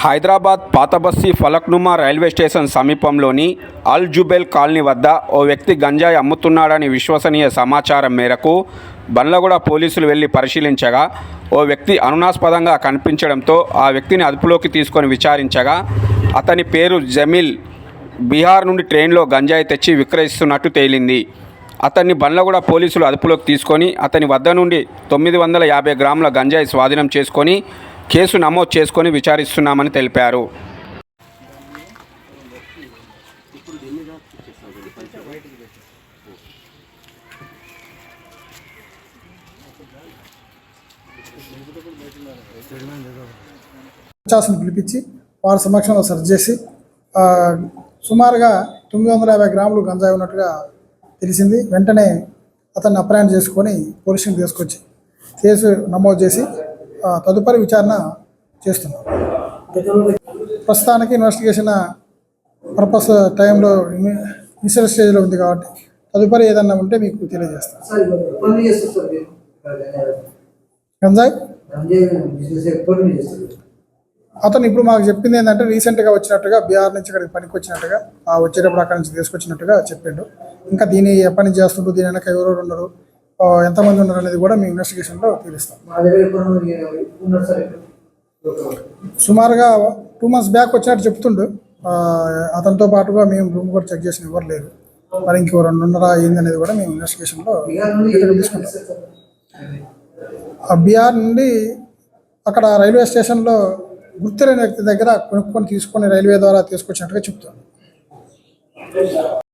హైదరాబాద్ పాతబస్తీ Falaknuma railway station సమీపంలోని అల్ Jubail colony వద్ద ఓ వ్యక్తి గంజాయి అమ్ముతున్నాడని విశ్వసనీయ సమాచారం మేరకు బండ్లగూడ పోలీసులు వెళ్లి పరిశీలించగా ఓ వ్యక్తి అనుమానాస్పదంగా కనిపించడంతో ఆ వ్యక్తిని అదుపులోకి తీసుకొని విచారించగా అతని పేరు జమీల్ బీహార్ నుండి ట్రైన్లో గంజాయి తెచ్చి విక్రయిస్తున్నట్టు తేలింది. అతన్ని బండ్లగూడ పోలీసులు అదుపులోకి తీసుకొని అతని వద్ద నుండి 950 గ్రాముల గంజాయి స్వాధీనం చేసుకొని కేసు నమోదు చేసుకొని విచారిస్తున్నామని తెలిపారు. పిలిపించి వారి సమక్షంలో సెర్చ్ చేసి సుమారుగా 950 గ్రాములు గంజాయి ఉన్నట్టుగా తెలిసింది. వెంటనే అతన్ని అప్రహెండ్ చేసుకొని పోలీసుని తీసుకొచ్చి కేసు నమోదు చేసి తదుపరి విచారణ చేస్తున్నాం. ప్రస్తుతానికి ఇన్వెస్టిగేషన్ పర్పస్ టైంలో ఇనిషియల్ స్టేజ్లో ఉంది కాబట్టి తదుపరి ఏదన్నా ఉంటే మీకు తెలియజేస్తాం. గంజాయి అతను ఇప్పుడు మాకు చెప్పింది ఏంటంటే రీసెంట్గా వచ్చినట్టుగా బీహార్ నుంచి ఇక్కడికి పనికి వచ్చినట్టుగా వచ్చేటప్పుడు అక్కడి నుంచి తీసుకొచ్చినట్టుగా చెప్పిండు. ఇంకా దీన్ని ఎప్పటి నుంచి చేస్తుంటూ దీని వెనక ఎవరెవరు ఉన్నారు, ఎంతమంది ఉన్నారు అనేది కూడా మేము ఇన్వెస్టిగేషన్లో తీరుస్తాం. సుమారుగా 2 months బ్యాక్ వచ్చినట్టు చెప్తుండు. అతనితో పాటుగా మేము రూమ్ కూడా చెక్ చేసిన ఎవరు లేరు. మరి ఇంకెవరు ఉన్నారా ఏంది అనేది కూడా మేము ఇన్వెస్టిగేషన్లో తీసుకుంటాం. బీహార్ నుండి అక్కడ రైల్వే స్టేషన్లో గుర్తులేని వ్యక్తి దగ్గర కొనుక్కొని తీసుకొని రైల్వే ద్వారా తీసుకొచ్చినట్టుగా చెప్తాను.